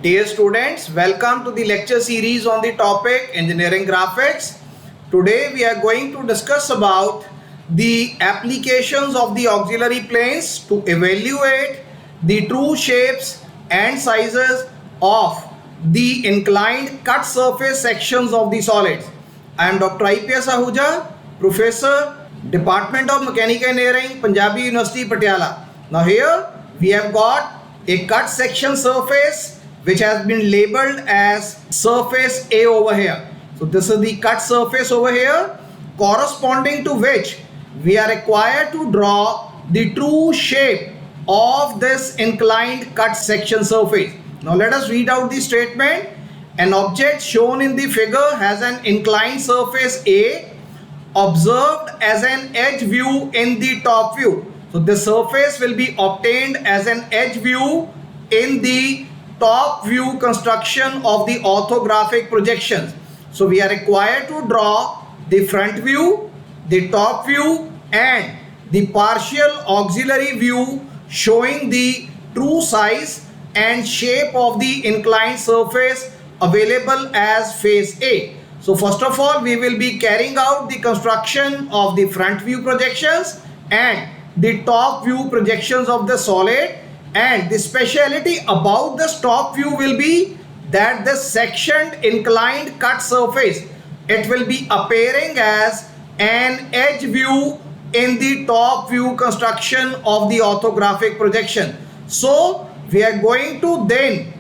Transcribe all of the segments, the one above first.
Dear students, welcome to the lecture series on the topic Engineering Graphics. Today we are going to discuss about the applications of the auxiliary planes to evaluate the true shapes and sizes of the inclined cut surface sections of the solids. I am Dr. IPS Ahuja, Professor, Department of Mechanical Engineering, Punjabi University, Patiala. Now here we have got a cut section surface which has been labeled as surface A over here. So this is the cut surface over here, corresponding to which we are required to draw the true shape of this inclined cut section surface. Now let us read out the statement. An object shown in the figure has an inclined surface A observed as an edge view in the top view. So the surface will be obtained as an edge view in the top view construction of the orthographic projections. So we are required to draw the front view, the top view and the partial auxiliary view showing the true size and shape of the inclined surface available as face A. So first of all, we will be carrying out the construction of the front view projections and the top view projections of the solid. And the speciality about this top view will be that the sectioned inclined cut surface, it will be appearing as an edge view in the top view construction of the orthographic projection. So we are going to then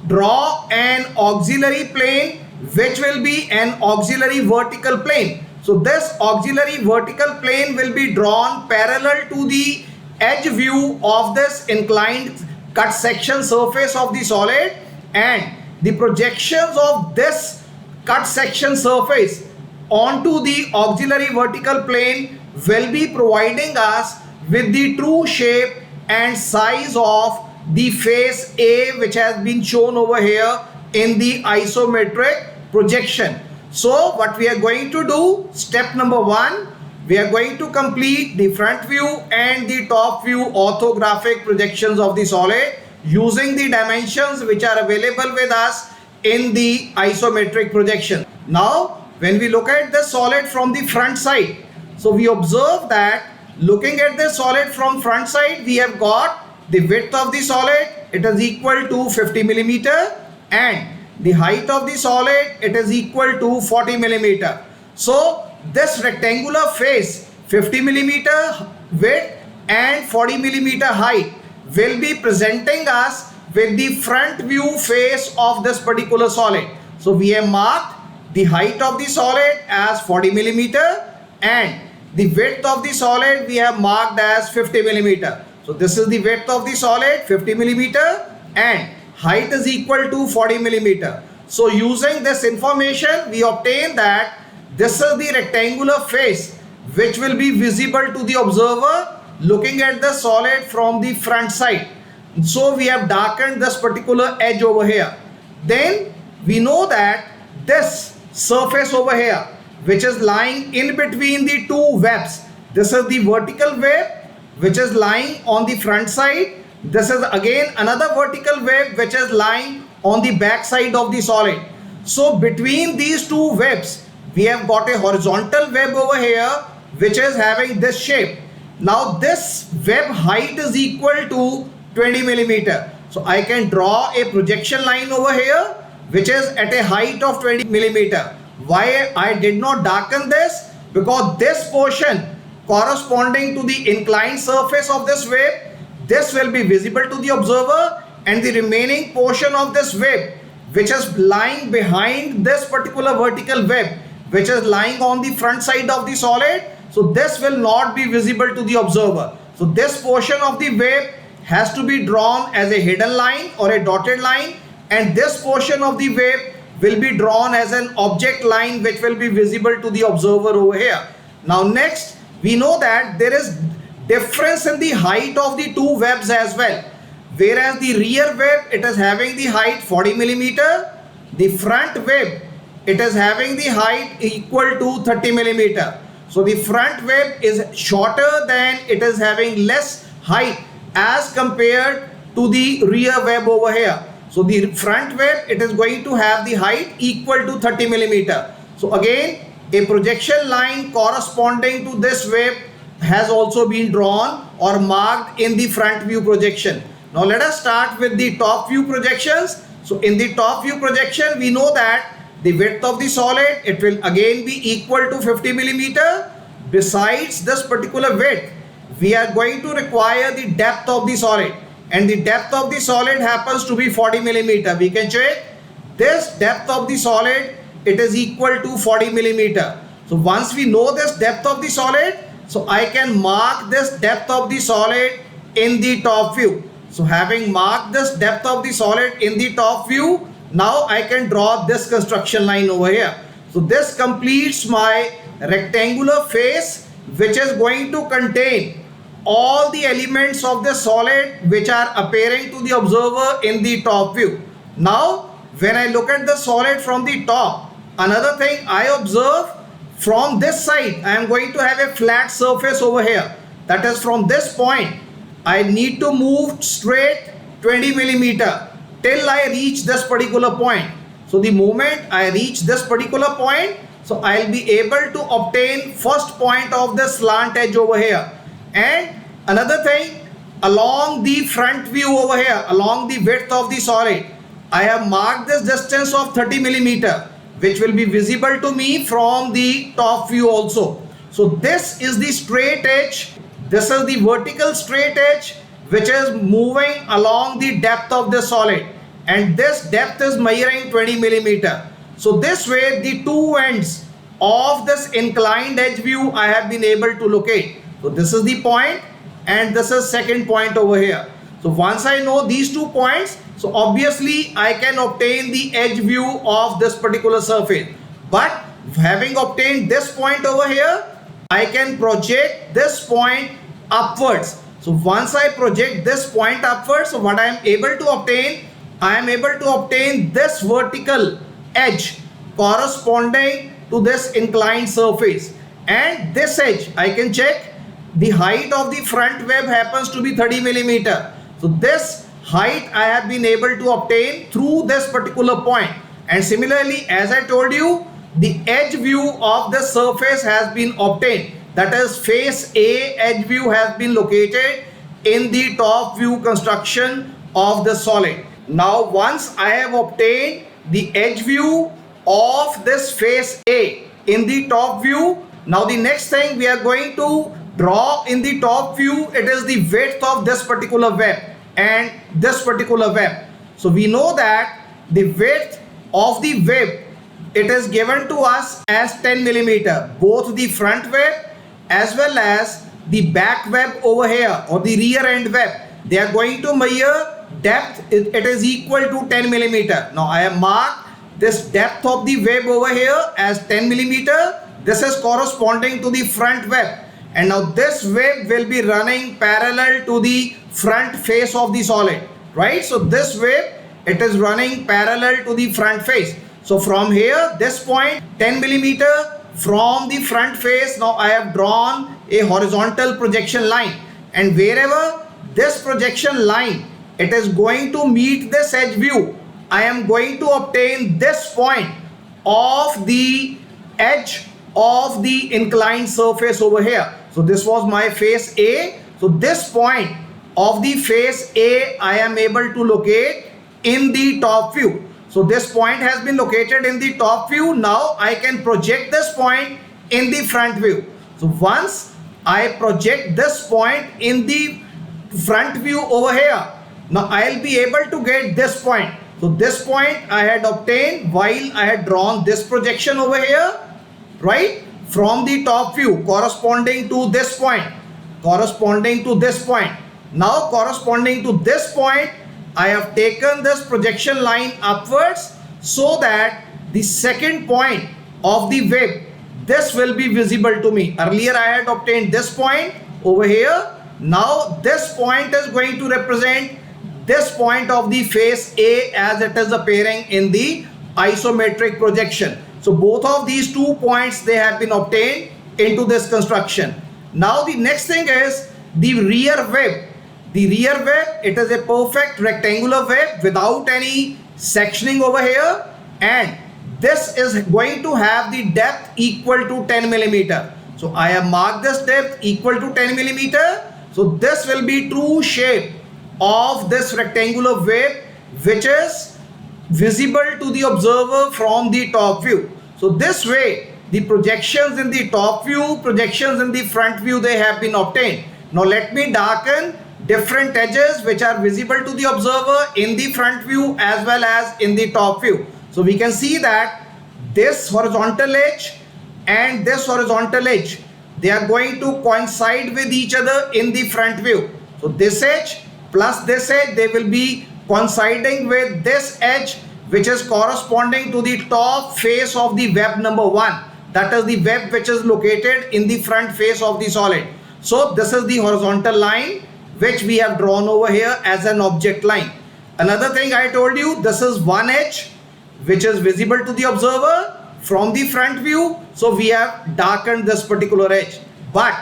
draw an auxiliary plane which will be an auxiliary vertical plane. So this auxiliary vertical plane will be drawn parallel to the edge view of this inclined cut section surface of the solid, and the projections of this cut section surface onto the auxiliary vertical plane will be providing us with the true shape and size of the face A which has been shown over here in the isometric projection. So what we are going to do, step number 1, we are going to complete the front view and the top view orthographic projections of the solid using the dimensions which are available with us in the isometric projection. Now when we look at the solid from the front side, so we observe that looking at the solid from front side, we have got the width of the solid, it is equal to 50 millimeter, and the height of the solid, it is equal to 40 millimeter. So this rectangular face 50 millimeter width and 40 millimeter height will be presenting us with the front view face of this particular solid. So we have marked the height of the solid as 40 millimeter and the width of the solid we have marked as 50 millimeter. So this is the width of the solid 50 millimeter and height is equal to 40 millimeter. So using this information we obtain that this is the rectangular face which will be visible to the observer looking at the solid from the front side. So we have darkened this particular edge over here. Then we know that this surface over here which is lying in between the two webs, this is the vertical web which is lying on the front side. This is again another vertical web which is lying on the back side of the solid. So between these two webs we have got a horizontal web over here which is having this shape. Now this web height is equal to 20 millimeter. So I can draw a projection line over here which is at a height of 20 millimeter. Why I did not darken this? Because this portion corresponding to the inclined surface of this web, this will be visible to the observer, and the remaining portion of this web which is lying behind this particular vertical web which is lying on the front side of the solid, so this will not be visible to the observer. So this portion of the web has to be drawn as a hidden line or a dotted line, and this portion of the web will be drawn as an object line which will be visible to the observer over here. Now next we know that there is difference in the height of the two webs as well. Whereas the rear web, it is having the height 40 millimeter, the front web, it is having the height equal to 30 millimeter. So the front web is shorter than, it is having less height as compared to the rear web over here. So the front web, it is going to have the height equal to 30 millimeter. So again, a projection line corresponding to this web has also been drawn or marked in the front view projection. Now let us start with the top view projections. So in the top view projection, we know that the width of the solid, it will again be equal to 50 millimeter. Besides this particular width, we are going to require the depth of the solid, and the depth of the solid happens to be 40 millimeter. We can check this depth of the solid, it is equal to 40 millimeter. So once we know this depth of the solid, so I can mark this depth of the solid in the top view. So having marked this depth of the solid in the top view, now I can draw this construction line over here. So this completes my rectangular face, which is going to contain all the elements of the solid which are appearing to the observer in the top view. Now when I look at the solid from the top, another thing I observe, from this side I am going to have a flat surface over here. That is, from this point I need to move straight 20 millimeter till I reach this particular point. So the moment I reach this particular point, so I'll be able to obtain first point of the slant edge over here. And another thing, along the front view over here, along the width of the solid, I have marked this distance of 30 millimeter, which will be visible to me from the top view also. So this is the straight edge. This is the vertical straight edge which is moving along the depth of the solid, and this depth is measuring 20 millimeter. So this way the two ends of this inclined edge view I have been able to locate. So this is the point and this is second point over here. So once I know these 2 points, so obviously I can obtain the edge view of this particular surface. But having obtained this point over here, I can project this point upwards. So once I project this point upwards, so what I am able to obtain, I am able to obtain this vertical edge corresponding to this inclined surface, and this edge I can check. The height of the front web happens to be 30 millimeter. So this height I have been able to obtain through this particular point. And similarly, as I told you, the edge view of the surface has been obtained. That is, face A edge view has been located in the top view construction of the solid. Now once I have obtained the edge view of this face A in the top view, now the next thing we are going to draw in the top view, it is the width of this particular web and this particular web. So we know that the width of the web, it is given to us as 10 millimeter, both the front web as well as the back web over here, or the rear end web. They are going to measure depth, it is equal to 10 millimeter. Now I have marked this depth of the web over here as 10 millimeter. This is corresponding to the front web, and now this web will be running parallel to the front face of the solid, right? So this web, it is running parallel to the front face. So from here, this point 10 millimeter from the front face, now I have drawn a horizontal projection line, and wherever this projection line, it is going to meet this edge view, I am going to obtain this point of the edge of the inclined surface over here. So this was my face A. So this point of the face A I am able to locate in the top view. So this point has been located in the top view. Now I can project this point in the front view. So once I project this point in the front view over here, now I'll be able to get this point. So this point I had obtained while I had drawn this projection over here, right, from the top view, corresponding to this point, corresponding to this point. Now corresponding to this point, I have taken this projection line upwards so that the second point of the web, this will be visible to me. Earlier I had obtained this point over here. Now this point is going to represent this point of the face A as it is appearing in the isometric projection. So both of these 2 points, they have been obtained into this construction. Now the next thing is the rear web. The rear web, it is a perfect rectangular web without any sectioning over here, and this is going to have the depth equal to 10 millimeter. So I have marked this depth equal to 10 millimeter. So this will be true shape of this rectangular web, which is visible to the observer from the top view. So this way the projections in the top view, projections in the front view, they have been obtained. Now let me darken different edges which are visible to the observer in the front view as well as in the top view. So we can see that this horizontal edge and this horizontal edge, they are going to coincide with each other in the front view. So this edge plus this edge, they will be coinciding with this edge which is corresponding to the top face of the web number 1. That is the web which is located in the front face of the solid. So this is the horizontal line which we have drawn over here as an object line. Another thing I told you, this is one edge which is visible to the observer from the front view. So we have darkened this particular edge, but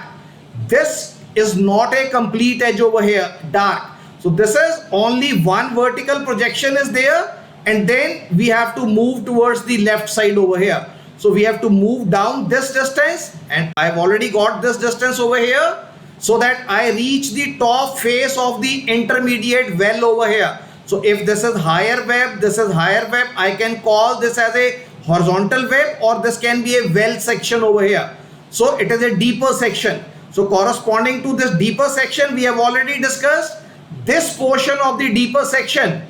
this is not a complete edge over here, dark. So this is only one vertical projection is there, and then we have to move towards the left side over here. So we have to move down this distance, and I've already got this distance over here, so that I reach the top face of the intermediate well over here. So if this is higher web, this is higher web, I can call this as a horizontal web, or this can be a well section over here. So it is a deeper section. So corresponding to this deeper section, we have already discussed this portion of the deeper section,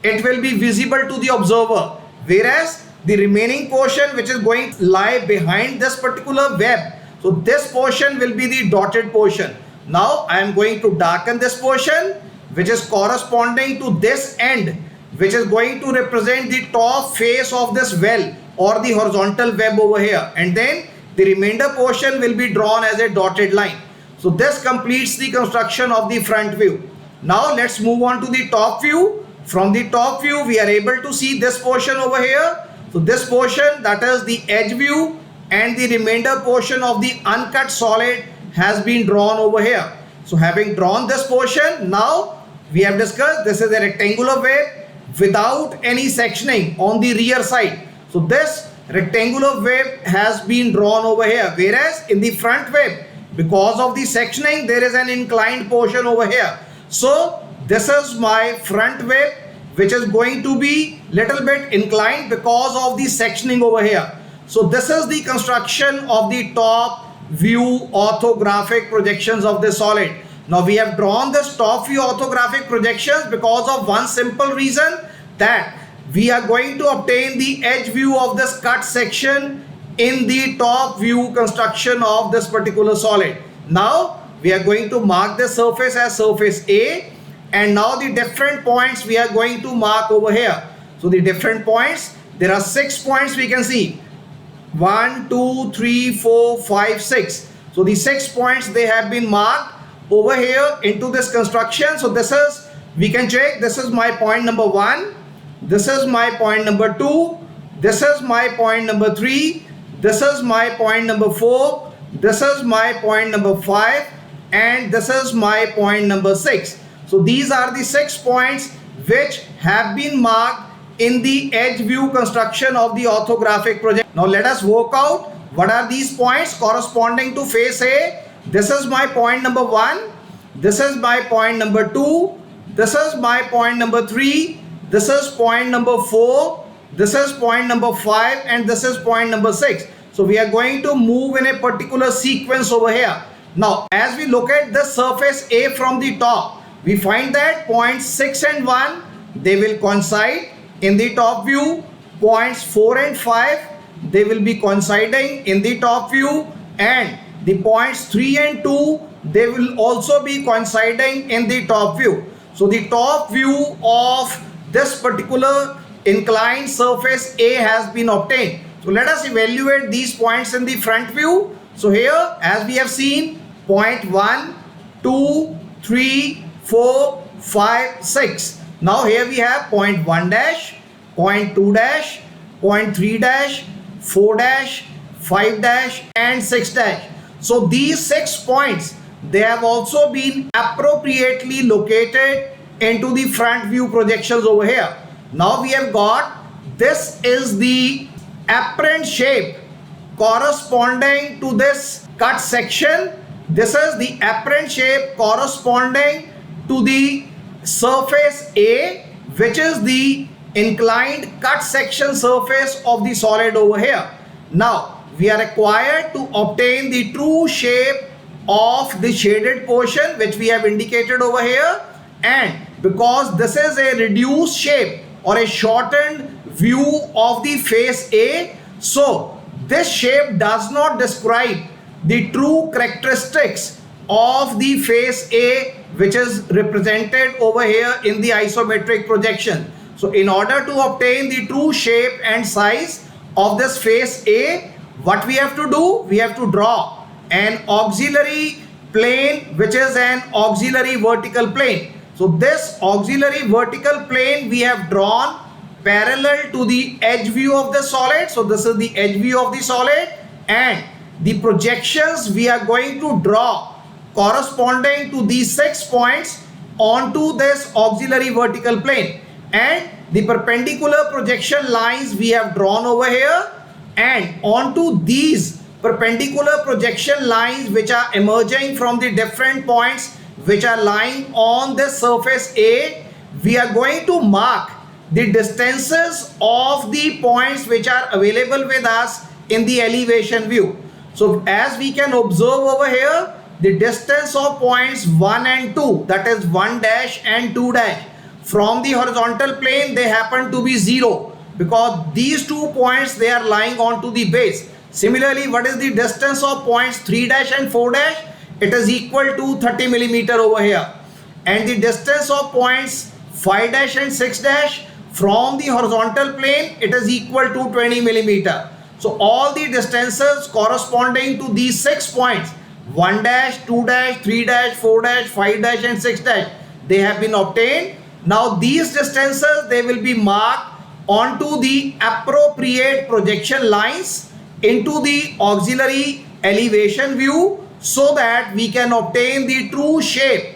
it will be visible to the observer, whereas the remaining portion which is going to lie behind this particular web, so this portion will be the dotted portion. Now I am going to darken this portion which is corresponding to this end, which is going to represent the top face of this well or the horizontal web over here, and then the remainder portion will be drawn as a dotted line. So this completes the construction of the front view. Now let's move on to the top view. From the top view, we are able to see this portion over here. So this portion, that is the edge view, and the remainder portion of the uncut solid has been drawn over here. So having drawn this portion, now we have discussed this is a rectangular web without any sectioning on the rear side. So this rectangular web has been drawn over here, whereas in the front web, because of the sectioning, there is an inclined portion over here. So this is my front web which is going to be little bit inclined because of the sectioning over here. So this is the construction of the top view orthographic projections of the solid. Now we have drawn this top view orthographic projections because of one simple reason, that we are going to obtain the edge view of this cut section in the top view construction of this particular solid. Now we are going to mark the surface as surface A, and now the different points we are going to mark over here. So the different points, there are 6 points we can see. 1, 2, 3, 4, 5, 6. So the 6 points, they have been marked over here into this construction. So this is, we can check, this is my point number 1, this is my point number 2, this is my point number 3, this is my point number 4, this is my point number 5, and this is my point number 6. So these are the 6 points which have been marked in the edge view construction of the orthographic project. Now let us work out what are these points corresponding to face A. This is my point number 1, this is my point number 2, this is my point number 3, this is point number 4, this is point number 5, and this is point number 6. So we are going to move in a particular sequence over here. Now as we look at the surface A from the top, we find that points 6 and 1, they will coincide in the top view. Points 4 and 5, they will be coinciding in the top view, and the points 3 and 2, they will also be coinciding in the top view. So the top view of this particular inclined surface A has been obtained. So let us evaluate these points in the front view. So here, as we have seen, point 1, 2, 3, 4, 5, 6. Now here we have point 1 dash, point 2 dash, point 3 dash, 4 dash, 5 dash, and 6 dash. So these 6 points, they have also been appropriately located into the front view projections over here. Now we have got, this is the apparent shape corresponding to this cut section. This is the apparent shape corresponding to the surface A, which is the inclined cut section surface of the solid over here. Now we are required to obtain the true shape of the shaded portion, which we have indicated over here, and because this is a reduced shape or a shortened view of the face A, so this shape does not describe the true characteristics of the face A, which is represented over here in the isometric projection. So in order to obtain the true shape and size of this face A, what we have to do? We have to draw an auxiliary plane, which is an auxiliary vertical plane. So this auxiliary vertical plane we have drawn parallel to the edge view of the solid. So this is the edge view of the solid, and the projections we are going to draw corresponding to these 6 points onto this auxiliary vertical plane, and the perpendicular projection lines we have drawn over here, and onto these perpendicular projection lines which are emerging from the different points which are lying on this surface A, we are going to mark the distances of the points which are available with us in the elevation view. So as we can observe over here, the distance of points 1 and 2, that is 1 dash and 2 dash, from the horizontal plane they happen to be 0, because these 2 points they are lying onto the base. Similarly, what is the distance of points 3 dash and 4 dash? It is equal to 30 millimeter over here. And the distance of points 5 dash and 6 dash from the horizontal plane, it is equal to 20 millimeter. So all the distances corresponding to these 6 points, 1 dash, 2 dash, 3 dash, 4 dash, 5 dash and 6 dash, they have been obtained. Now these distances, they will be marked onto the appropriate projection lines into the auxiliary elevation view, so that we can obtain the true shape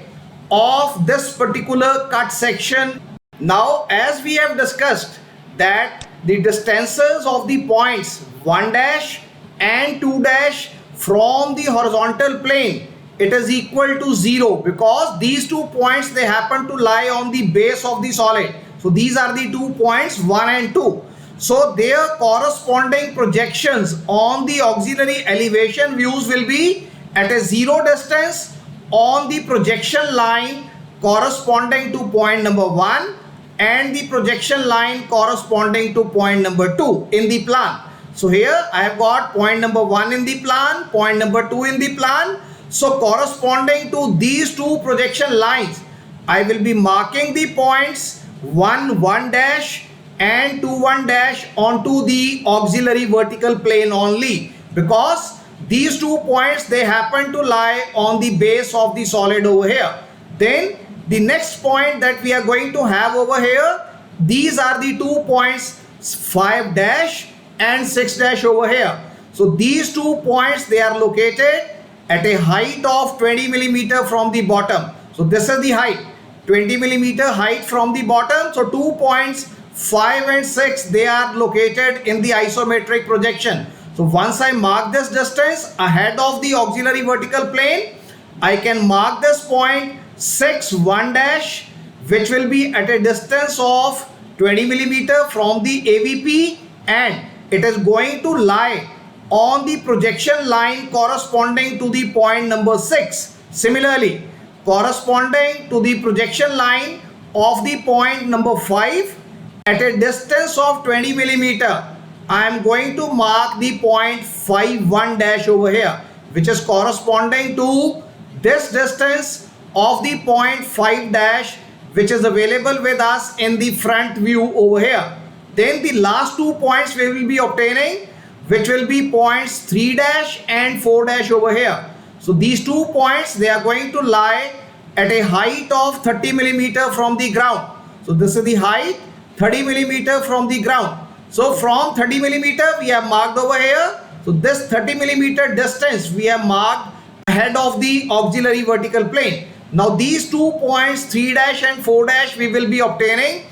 of this particular cut section. Now as we have discussed that the distances of the points 1 dash and 2 dash from the horizontal plane, it is equal to 0, because these 2 points they happen to lie on the base of the solid. So these are the 2 points 1 and 2. So their corresponding projections on the auxiliary elevation views will be at a 0 distance on the projection line corresponding to point number 1 and the projection line corresponding to point number 2 in the plan. So here I have got point number 1 in the plan, point number 2 in the plan. So corresponding to these 2 projection lines, I will be marking the points 1 1 dash and 2 1 dash onto the auxiliary vertical plane only, because these 2 points they happen to lie on the base of the solid over here. Then the next point that we are going to have over here, these are the 2 points 5 dash and 6 dash over here. So these 2 points they are located at a height of 20 millimeter from the bottom. So this is the height, 20 millimeter height from the bottom. So 2 points 5 and 6 they are located in the isometric projection. So once I mark this distance ahead of the auxiliary vertical plane, I can mark this point 6 1 dash, which will be at a distance of 20 millimeter from the AVP, and it is going to lie on the projection line corresponding to the point number 6. Similarly, corresponding to the projection line of the point number 5 at a distance of 20 millimeter, I am going to mark the point 5 1 dash over here, which is corresponding to this distance of the point 5 dash, which is available with us in the front view over here. Then the last 2 points we will be obtaining, which will be points 3 dash and 4 dash over here. So these 2 points they are going to lie at a height of 30 millimeter from the ground. So this is the height, 30 millimeter from the ground. So from 30 millimeter we have marked over here. So this 30 millimeter distance we have marked ahead of the auxiliary vertical plane. Now these 2 points 3 dash and 4 dash we will be obtaining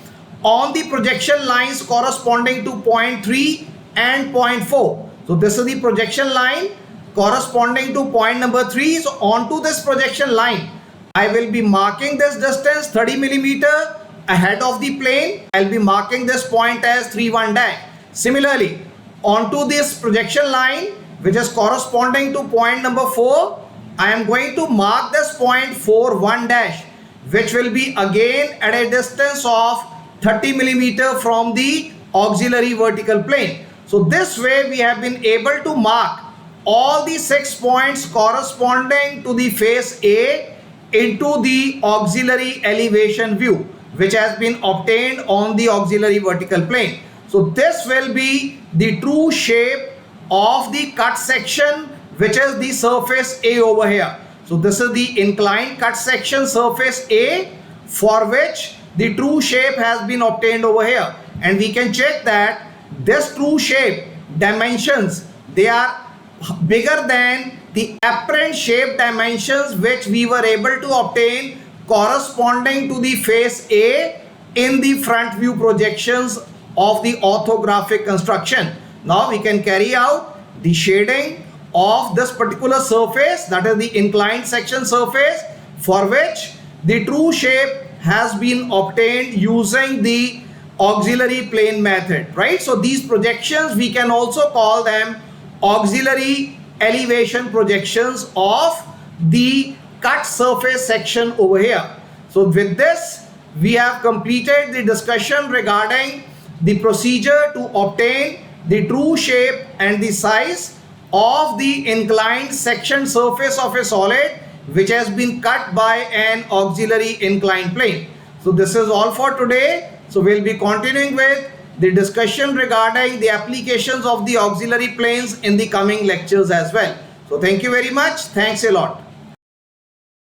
on the projection lines corresponding to point 3 and point 4. So this is the projection line corresponding to point number 3. So onto this projection line I will be marking this distance 30 millimeter ahead of the plane. I'll be marking this point as 31 dash. Similarly, onto this projection line which is corresponding to point number 4, I am going to mark this point 41 dash, which will be again at a distance of 30 millimeter from the auxiliary vertical plane. So this way we have been able to mark all the 6 points corresponding to the face A into the auxiliary elevation view, which has been obtained on the auxiliary vertical plane. So this will be the true shape of the cut section, which is the surface A over here. So this is the inclined cut section surface A, for which the true shape has been obtained over here. And we can check that this true shape dimensions, they are bigger than the apparent shape dimensions which we were able to obtain corresponding to the face A in the front view projections of the orthographic construction. Now we can carry out the shading of this particular surface, that is the inclined section surface, for which the true shape has been obtained using the auxiliary plane method, right? So these projections we can also call them auxiliary elevation projections of the cut surface section over here. So with this we have completed the discussion regarding the procedure to obtain the true shape and the size of the inclined section surface of a solid which has been cut by an auxiliary inclined plane. So this is all for today. So we'll be continuing with the discussion regarding the applications of the auxiliary planes in the coming lectures as well. So thank you very much. Thanks a lot.